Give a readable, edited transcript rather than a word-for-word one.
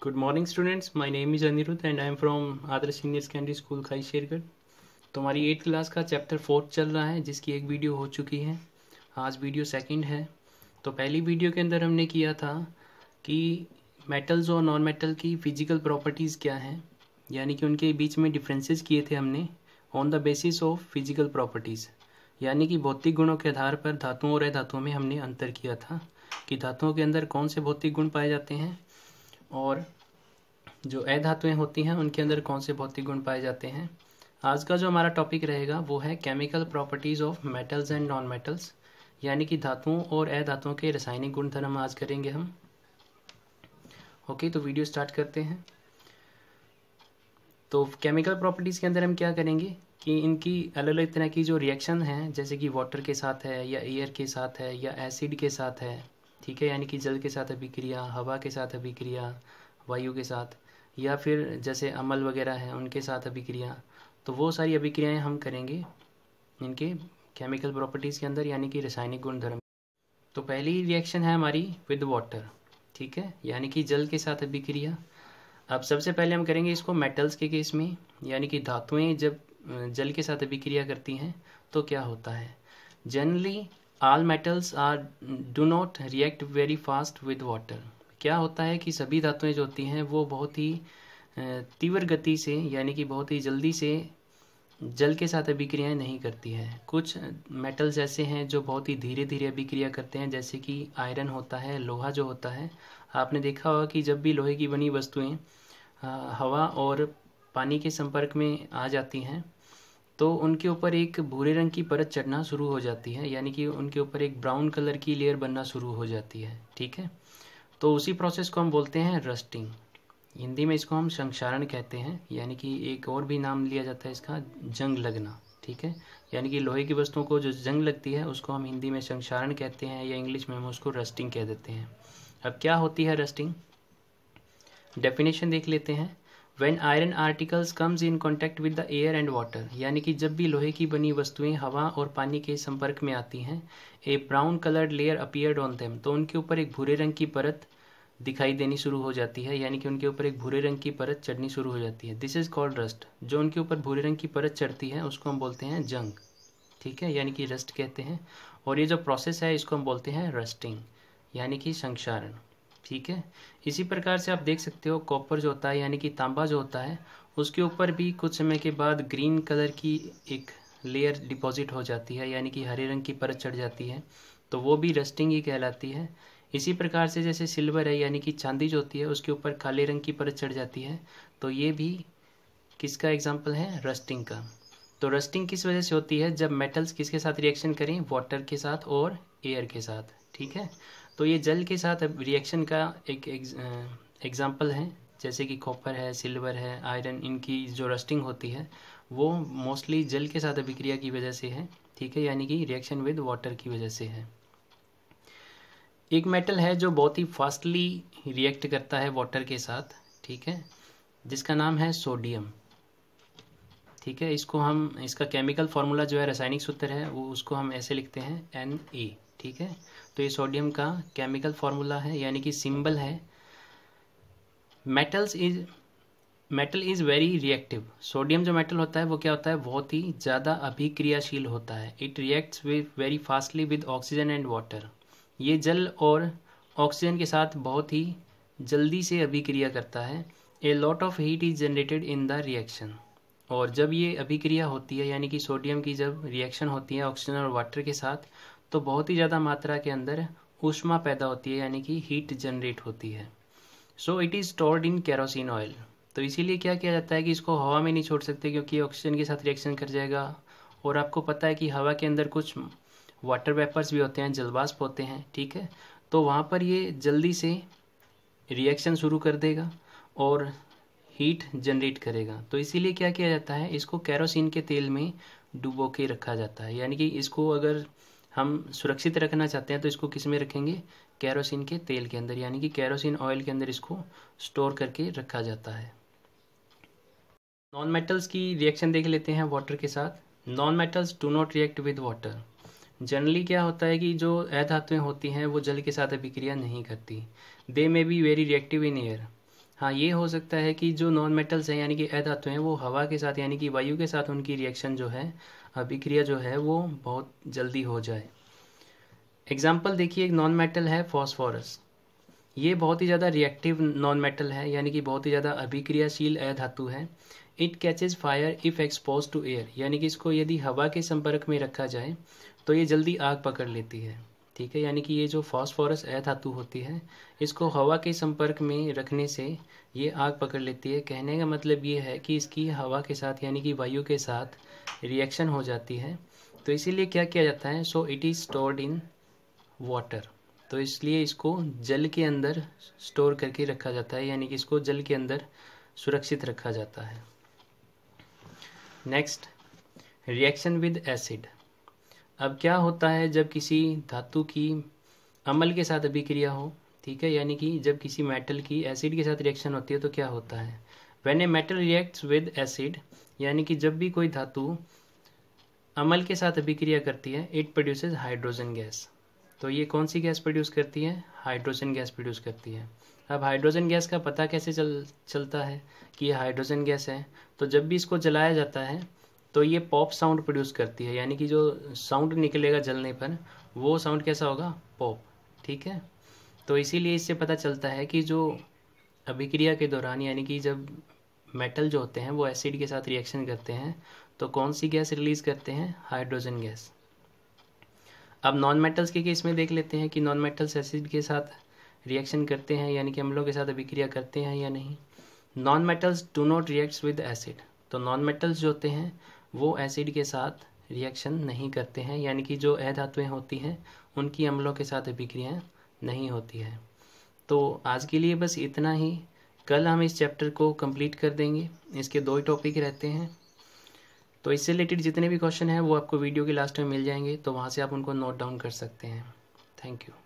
Good morning students, my name is Anirudh and I am from Adarsh Senior Secondary School खाई शेरगढ़। तो हमारी 8th class का chapter 4 चल रहा है जिसकी एक वीडियो हो चुकी है। आज वीडियो सेकंड है। तो पहली वीडियो के अंदर हमने किया था कि मेटल्स और नॉन मेटल की फिजिकल प्रॉपर्टीज़ क्या हैं, यानी कि उनके बीच में डिफरेंसेस किए थे हमने on the basis of physical properties, यानी कि भौतिक गुणों के आधार पर धातुओं और अधातुओं में हमने अंतर किया था कि धातुओं के अंदर कौन से भौतिक गुण पाए जाते हैं और जो अधातुएं होती हैं उनके अंदर कौन से भौतिक गुण पाए जाते हैं। आज का जो हमारा टॉपिक रहेगा वो है chemical properties of metals and non metals, यानी कि धातुओं और अधातुओं के रासायनिक गुणधर्म आज करेंगे हम। ओके, तो वीडियो स्टार्ट करते हैं। तो केमिकल प्रॉपर्टीज़ के अंदर हम क्या करेंगे कि इनकी अलग अलग तरह की जो रिएक्शन हैं, जैसे कि वाटर के साथ है या एयर के साथ है या एसिड के साथ है, ठीक है, यानी कि जल के साथ अभिक्रिया, हवा के साथ अभिक्रिया, वायु के साथ, या फिर जैसे अम्ल वगैरह है उनके साथ अभिक्रिया, तो वो सारी अभिक्रियाएं हम करेंगे इनके केमिकल प्रॉपर्टीज़ के अंदर, यानी कि रासायनिक गुणधर्म। तो पहली रिएक्शन है हमारी विद वाटर, ठीक है, यानी कि जल के साथ अभिक्रिया। अब सबसे पहले हम करेंगे इसको मेटल्स के केस में, यानी कि धातुएं जब जल के साथ अभिक्रिया करती हैं तो क्या होता है। Generally all metals are do not react very fast with water. क्या होता है कि सभी धातुएं जो होती हैं वो बहुत ही तीव्र गति से, यानी कि बहुत ही जल्दी से जल के साथ अभिक्रियाएं नहीं करती है। कुछ मेटल्स ऐसे हैं जो बहुत ही धीरे धीरे अभिक्रिया करते हैं, जैसे कि आयरन होता है, लोहा जो होता है। आपने देखा होगा कि जब भी लोहे की बनी वस्तुएं हवा और पानी के संपर्क में आ जाती हैं तो उनके ऊपर एक भूरे रंग की परत चढ़ना शुरू हो जाती है, यानी कि उनके ऊपर एक ब्राउन कलर की लेयर बनना शुरू हो जाती है, ठीक है। तो उसी प्रोसेस को हम बोलते हैं रस्टिंग। हिंदी में इसको हम संक्षारण कहते हैं, यानी कि एक और भी नाम लिया जाता है इसका, जंग लगना, ठीक है। यानी कि लोहे की वस्तुओं को जो जंग लगती है उसको हम हिंदी में संक्षारण कहते हैं या इंग्लिश में हम उसको रस्टिंग कह देते हैं। अब क्या होती है रस्टिंग, डेफिनेशन देख लेते हैं। When iron articles comes in contact with the air and water, यानी कि जब भी लोहे की बनी वस्तुएं हवा और पानी के संपर्क में आती हैं, a brown colored layer appeared on them, तो उनके ऊपर एक भूरे रंग की परत दिखाई देनी शुरू हो जाती है, यानी कि उनके ऊपर एक भूरे रंग की परत चढ़नी शुरू हो जाती है। This is called rust. जो उनके ऊपर भूरे रंग की परत चढ़ती है उसको हम बोलते हैं जंग, ठीक है, यानी कि रस्ट कहते हैं। और ये जो प्रोसेस है इसको हम बोलते हैं रस्टिंग, यानी कि संक्षारण, ठीक है। इसी प्रकार से आप देख सकते हो कॉपर जो होता है, यानी कि तांबा जो होता है, उसके ऊपर भी कुछ समय के बाद ग्रीन कलर की एक लेयर डिपॉजिट हो जाती है, यानी कि हरे रंग की परत चढ़ जाती है, तो वो भी रस्टिंग ही कहलाती है। इसी प्रकार से जैसे सिल्वर है, यानी कि चांदी जो होती है, उसके ऊपर काले रंग की परत चढ़ जाती है, तो ये भी किसका एग्जाम्पल है, रस्टिंग का। तो रस्टिंग किस वजह से होती है, जब मेटल्स किसके साथ रिएक्शन करें, वाटर के साथ और एयर के साथ, ठीक है। तो ये जल के साथ रिएक्शन का एक एग्जाम्पल है, जैसे कि कॉपर है, सिल्वर है, आयरन, इनकी जो रस्टिंग होती है वो मोस्टली जल के साथ अभिक्रिया की वजह से है, ठीक है, यानी कि रिएक्शन विद वाटर की वजह से है। एक मेटल है जो बहुत ही फास्टली रिएक्ट करता है वाटर के साथ, ठीक है, जिसका नाम है सोडियम, ठीक है। इसको हम, इसका केमिकल फार्मूला जो है, रासायनिक सूत्र है, वो उसको हम ऐसे लिखते हैं Na, ठीक है। तो ये सोडियम का केमिकल फार्मूला है, यानी कि सिंबल है। Metal is very reactive. Sodium जो मेटल होता है वो क्या होता है, बहुत ही ज़्यादा अभिक्रियाशील होता है। It reacts with very fastly with oxygen and water. ये जल और ऑक्सीजन के साथ बहुत ही जल्दी से अभिक्रिया करता है। A lot of heat is generated in the reaction. और जब ये अभिक्रिया होती है, यानी कि सोडियम की जब रिएक्शन होती है ऑक्सीजन और वाटर के साथ, तो बहुत ही ज़्यादा मात्रा के अंदर ऊष्मा पैदा होती है, यानी कि हीट जनरेट होती है। So it is stored in kerosene oil. तो इसीलिए क्या किया जाता है कि इसको हवा में नहीं छोड़ सकते, क्योंकि ऑक्सीजन के साथ रिएक्शन कर जाएगा। और आपको पता है कि हवा के अंदर कुछ वाटर वेपर्स भी होते हैं, जलवाष्प होते हैं, ठीक है। तो वहाँ पर ये जल्दी से रिएक्शन शुरू कर देगा और हीट जनरेट करेगा। तो इसीलिए क्या किया जाता है, इसको केरोसिन के तेल में डुबो के रखा जाता है, यानी कि इसको अगर हम सुरक्षित रखना चाहते हैं तो इसको किस में रखेंगे, केरोसिन के तेल के अंदर, यानी कि केरोसिन ऑयल के अंदर इसको स्टोर करके रखा जाता है। नॉन मेटल्स की रिएक्शन देख लेते हैं वाटर के साथ। Non metals do not react with water. Generally क्या होता है कि जो अधातुएं होती हैं वो जल के साथ अभिक्रिया नहीं करती। They may be very reactive in air. हाँ, ये हो सकता है कि जो नॉन मेटल्स हैं यानी कि अधातु हैं वो हवा के साथ यानी कि वायु के साथ उनकी रिएक्शन जो है, अभिक्रिया जो है वो बहुत जल्दी हो जाए। एग्जाम्पल देखिए, एक नॉन मेटल है फॉस्फोरस। ये बहुत ही ज़्यादा रिएक्टिव नॉन मेटल है यानी कि बहुत ही ज़्यादा अभिक्रियाशील अधातु है। It catches fire if expose to air, यानी कि इसको यदि हवा के संपर्क में रखा जाए तो ये जल्दी आग पकड़ लेती है। ठीक है, यानी कि ये जो फॉस्फोरस अधातु होती है इसको हवा के संपर्क में रखने से ये आग पकड़ लेती है। कहने का मतलब ये है कि इसकी हवा के साथ यानी कि वायु के साथ रिएक्शन हो जाती है, तो इसीलिए क्या किया जाता है, so it is stored in water, तो इसलिए इसको जल के अंदर स्टोर करके रखा जाता है, यानी कि इसको जल के अंदर सुरक्षित रखा जाता है। Next, reaction with acid. अब क्या होता है जब किसी धातु की अम्ल के साथ अभिक्रिया हो, ठीक है, यानी कि जब किसी मेटल की एसिड के साथ रिएक्शन होती है तो क्या होता है। When a metal reacts with acid, यानी कि जब भी कोई धातु अम्ल के साथ अभिक्रिया करती है, इट प्रोड्यूसेस हाइड्रोजन गैस। तो ये कौन सी गैस प्रोड्यूस करती है, हाइड्रोजन गैस प्रोड्यूस करती है। अब हाइड्रोजन गैस का पता कैसे चलता है कि ये हाइड्रोजन गैस है, तो जब भी इसको जलाया जाता है तो ये पॉप साउंड प्रोड्यूस करती है, यानी कि जो साउंड निकलेगा जलने पर वो साउंड कैसा होगा, पॉप। ठीक है, तो इसीलिए इससे पता चलता है कि जो अभिक्रिया के दौरान यानी कि जब मेटल जो होते हैं वो एसिड के साथ रिएक्शन करते हैं तो कौन सी गैस रिलीज करते हैं, हाइड्रोजन गैस। अब नॉन मेटल्स के केस में देख लेते हैं कि नॉन मेटल्स एसिड के साथ रिएक्शन करते हैं यानी कि अम्लों के साथ अभिक्रिया करते हैं या नहीं। Non metals do not reacts with acid, तो नॉन मेटल्स जो होते हैं वो एसिड के साथ रिएक्शन नहीं करते हैं, यानी कि जो अधातुएं होती हैं उनकी अम्लों के साथ अभिक्रिया नहीं होती है। तो आज के लिए बस इतना ही, कल हम इस चैप्टर को कंप्लीट कर देंगे। इसके 2 ही टॉपिक रहते हैं, तो इससे रिलेटेड जितने भी क्वेश्चन हैं वो आपको वीडियो के लास्ट में मिल जाएंगे, तो वहाँ से आप उनको नोट डाउन कर सकते हैं। Thank you.